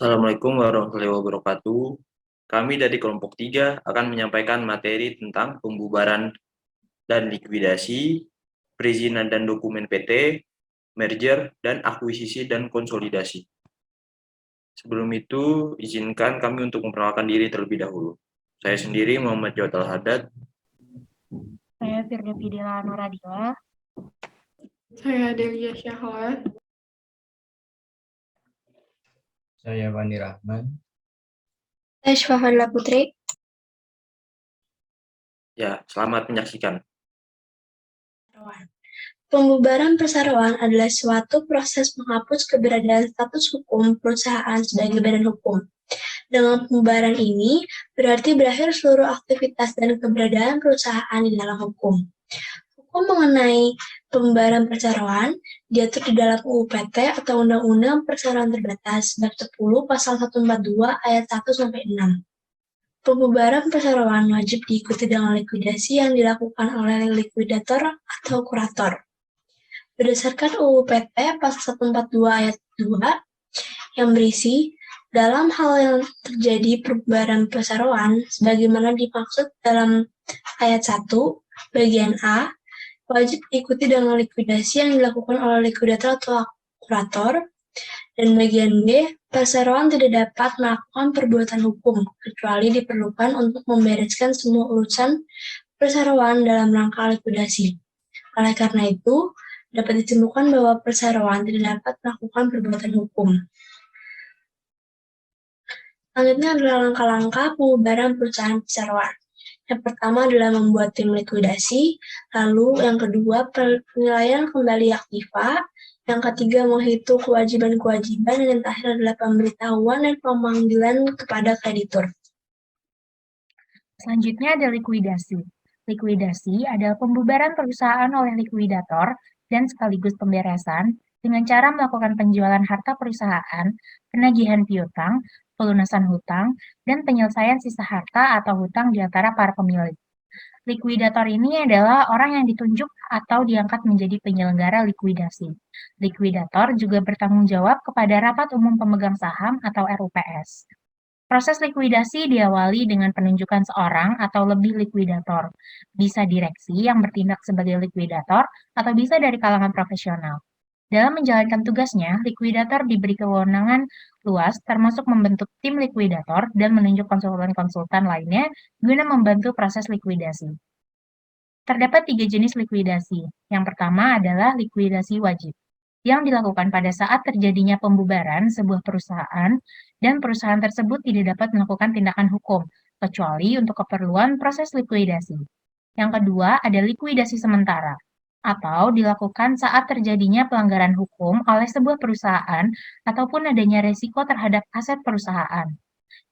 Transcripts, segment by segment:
Assalamualaikum warahmatullahi wabarakatuh. Kami dari kelompok 3 akan menyampaikan materi tentang pembubaran dan likuidasi, perizinan dan dokumen PT, merger, dan akuisisi dan konsolidasi. Sebelum itu, izinkan kami untuk memperkenalkan diri terlebih dahulu. Saya sendiri Muhammad Jawad Haddad. Saya Firda Fidela Nuradila. Saya Delia Syahwat. Saya Wani Rahman. Saya Syafadla Putri. Ya, selamat menyaksikan. Pembubaran perseroan adalah suatu proses menghapus keberadaan status hukum perusahaan sebagai badan hukum. Dengan pembubaran ini, berarti berakhir seluruh aktivitas dan keberadaan perusahaan di dalam hukum. Hukum mengenai pembubaran perseroan diatur di dalam UU PT atau Undang-Undang Perseroan Terbatas bab 10 pasal 142 ayat 1-6. Pembubaran perseroan wajib diikuti dengan likuidasi yang dilakukan oleh likuidator atau kurator. Berdasarkan UU PT pasal 142 ayat 2 yang berisi dalam hal yang terjadi pembubaran perseroan sebagaimana dimaksud dalam ayat 1 bagian A wajib diikuti dengan likuidasi yang dilakukan oleh likuidator atau kurator, dan bagian B perseroan tidak dapat melakukan perbuatan hukum kecuali diperlukan untuk membereskan semua urusan perseroan dalam rangka likuidasi. Oleh karena itu, dapat ditemukan bahwa perseroan tidak dapat melakukan perbuatan hukum. Selanjutnya adalah langkah-langkah pembubaran perusahaan perseroan. Yang pertama adalah membuat tim likuidasi, lalu yang kedua penilaian kembali aktiva, yang ketiga menghitung kewajiban-kewajiban, dan yang terakhir adalah pemberitahuan dan pemanggilan kepada kreditur. Selanjutnya ada likuidasi. Likuidasi adalah pembubaran perusahaan oleh likuidator dan sekaligus pemberesan dengan cara melakukan penjualan harta perusahaan, penagihan piutang, pelunasan hutang, dan penyelesaian sisa harta atau hutang di antara para pemilik. Likuidator ini adalah orang yang ditunjuk atau diangkat menjadi penyelenggara likuidasi. Likuidator juga bertanggung jawab kepada Rapat Umum Pemegang Saham atau RUPS. Proses likuidasi diawali dengan penunjukan seorang atau lebih likuidator, bisa direksi yang bertindak sebagai likuidator atau bisa dari kalangan profesional. Dalam menjalankan tugasnya, likuidator diberi kewenangan luas termasuk membentuk tim likuidator dan menunjuk konsultan-konsultan lainnya guna membantu proses likuidasi. Terdapat 3 jenis likuidasi. Yang pertama adalah likuidasi wajib, yang dilakukan pada saat terjadinya pembubaran sebuah perusahaan dan perusahaan tersebut tidak dapat melakukan tindakan hukum, kecuali untuk keperluan proses likuidasi. Yang kedua ada likuidasi sementara, atau dilakukan saat terjadinya pelanggaran hukum oleh sebuah perusahaan ataupun adanya resiko terhadap aset perusahaan.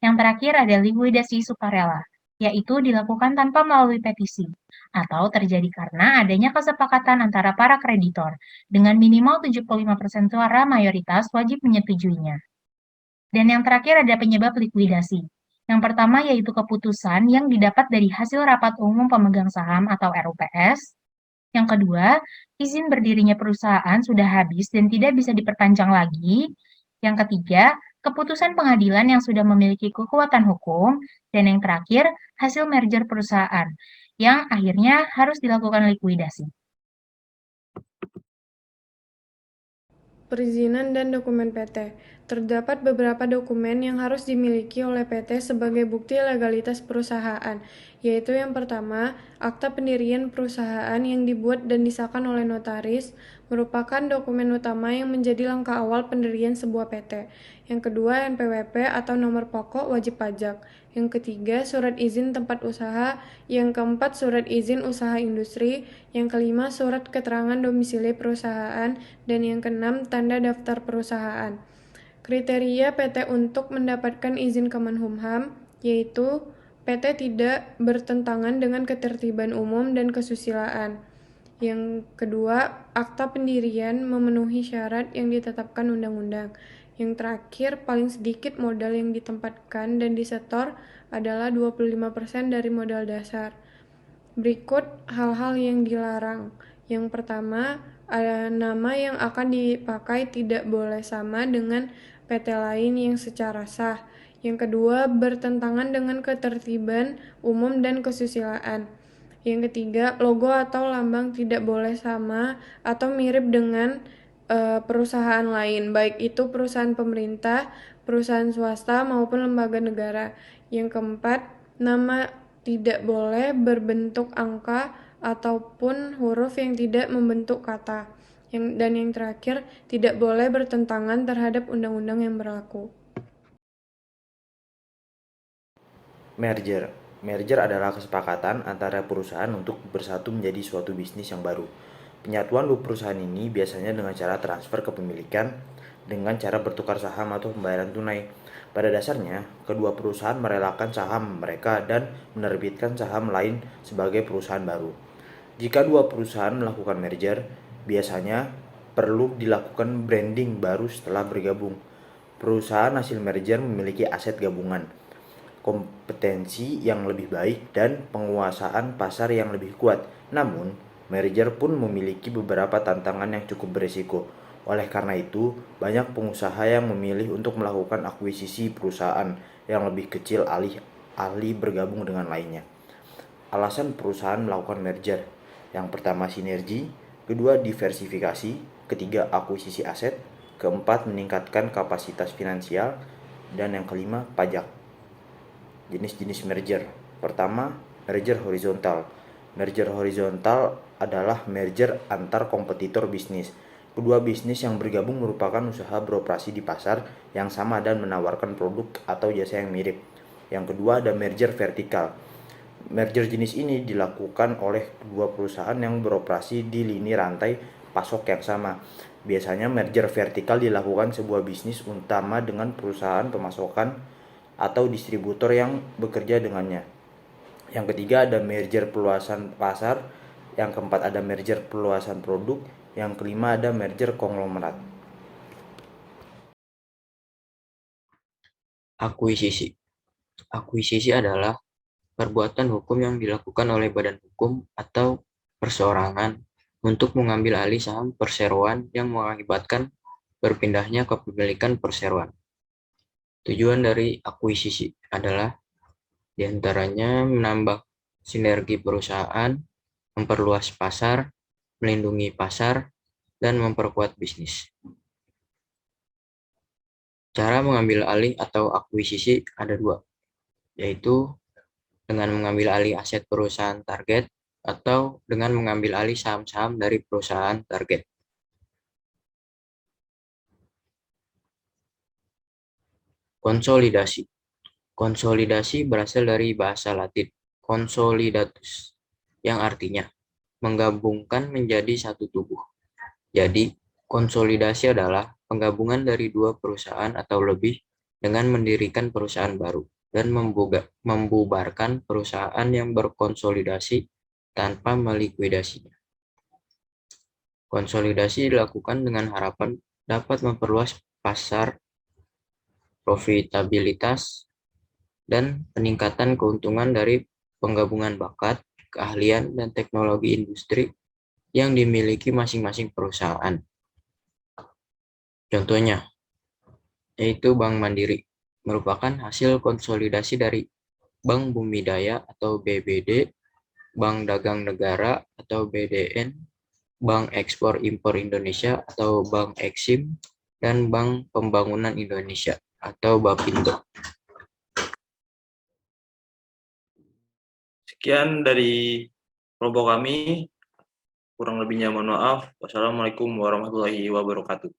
Yang terakhir ada likuidasi sukarela, yaitu dilakukan tanpa melalui petisi, atau terjadi karena adanya kesepakatan antara para kreditor, dengan minimal 75% suara mayoritas wajib menyetujuinya. Dan yang terakhir ada penyebab likuidasi. Yang pertama yaitu keputusan yang didapat dari hasil rapat umum pemegang saham atau RUPS. Yang kedua, izin berdirinya perusahaan sudah habis dan tidak bisa diperpanjang lagi. Yang ketiga, keputusan pengadilan yang sudah memiliki kekuatan hukum. Dan yang terakhir, hasil merger perusahaan, yang akhirnya harus dilakukan likuidasi. Perizinan dan dokumen PT. Terdapat beberapa dokumen yang harus dimiliki oleh PT sebagai bukti legalitas perusahaan, yaitu yang pertama, akta pendirian perusahaan yang dibuat dan disahkan oleh notaris, merupakan dokumen utama yang menjadi langkah awal pendirian sebuah PT. Yang kedua, NPWP atau nomor pokok wajib pajak. Yang ketiga, surat izin tempat usaha. Yang keempat, surat izin usaha industri. Yang kelima, surat keterangan domisili perusahaan. Dan yang keenam, tanda daftar perusahaan. Kriteria PT untuk mendapatkan izin Kemenkumham, yaitu PT tidak bertentangan dengan ketertiban umum dan kesusilaan. Yang kedua, akta pendirian memenuhi syarat yang ditetapkan undang-undang. Yang terakhir, paling sedikit modal yang ditempatkan dan disetor adalah 25% dari modal dasar. Berikut hal-hal yang dilarang. Yang pertama, nama yang akan dipakai tidak boleh sama dengan PT lain yang secara sah. Yang kedua, bertentangan dengan ketertiban umum dan kesusilaan. Yang ketiga, logo atau lambang tidak boleh sama atau mirip dengan perusahaan lain, baik itu perusahaan pemerintah, perusahaan swasta, maupun lembaga negara. Yang keempat, nama tidak boleh berbentuk angka ataupun huruf yang tidak membentuk kata. Dan yang terakhir, tidak boleh bertentangan terhadap undang-undang yang berlaku. Merger. Merger adalah kesepakatan antara perusahaan untuk bersatu menjadi suatu bisnis yang baru. Penyatuan dua perusahaan ini biasanya dengan cara transfer kepemilikan dengan cara bertukar saham atau pembayaran tunai. Pada dasarnya, kedua perusahaan merelakan saham mereka dan menerbitkan saham lain sebagai perusahaan baru. Jika dua perusahaan melakukan merger, biasanya perlu dilakukan branding baru setelah bergabung. Perusahaan hasil merger memiliki aset gabungan, kompetensi yang lebih baik, dan penguasaan pasar yang lebih kuat. Namun, merger pun memiliki beberapa tantangan yang cukup berisiko. Oleh karena itu, banyak pengusaha yang memilih untuk melakukan akuisisi perusahaan yang lebih kecil alih bergabung dengan lainnya. Alasan perusahaan melakukan merger: yang pertama sinergi, kedua diversifikasi, ketiga akuisisi aset, keempat meningkatkan kapasitas finansial, dan yang kelima pajak. Jenis-jenis merger. Pertama, merger horizontal. Merger horizontal adalah merger antar kompetitor bisnis. Kedua bisnis yang bergabung merupakan usaha beroperasi di pasar yang sama dan menawarkan produk atau jasa yang mirip. Yang kedua ada merger vertikal. Merger jenis ini dilakukan oleh kedua perusahaan yang beroperasi di lini rantai pasok yang sama. Biasanya merger vertikal dilakukan sebuah bisnis utama dengan perusahaan pemasokan atau distributor yang bekerja dengannya. Yang ketiga ada merger perluasan pasar, yang keempat ada merger perluasan produk, yang kelima ada merger konglomerat. Akuisisi. Akuisisi adalah perbuatan hukum yang dilakukan oleh badan hukum atau perseorangan untuk mengambil alih saham perseroan yang mengakibatkan berpindahnya kepemilikan perseroan. Tujuan dari akuisisi adalah diantaranya menambah sinergi perusahaan, memperluas pasar, melindungi pasar, dan memperkuat bisnis. Cara mengambil alih atau akuisisi ada dua, yaitu dengan mengambil alih aset perusahaan target atau dengan mengambil alih saham-saham dari perusahaan target. Konsolidasi. Konsolidasi berasal dari bahasa Latin consolidatus, yang artinya menggabungkan menjadi satu tubuh. Jadi, konsolidasi adalah penggabungan dari dua perusahaan atau lebih dengan mendirikan perusahaan baru dan membubarkan perusahaan yang berkonsolidasi tanpa melikuidasinya. Konsolidasi dilakukan dengan harapan dapat memperluas pasar, profitabilitas, dan peningkatan keuntungan dari penggabungan bakat, keahlian, dan teknologi industri yang dimiliki masing-masing perusahaan. Contohnya, yaitu Bank Mandiri, merupakan hasil konsolidasi dari Bank Bumidaya atau BBD, Bank Dagang Negara atau BDN, Bank Ekspor Impor Indonesia atau Bank Eksim, dan Bank Pembangunan Indonesia atau Bapindo. Sekian dari kelompok kami. Kurang lebihnya mohon maaf. Wassalamualaikum warahmatullahi wabarakatuh.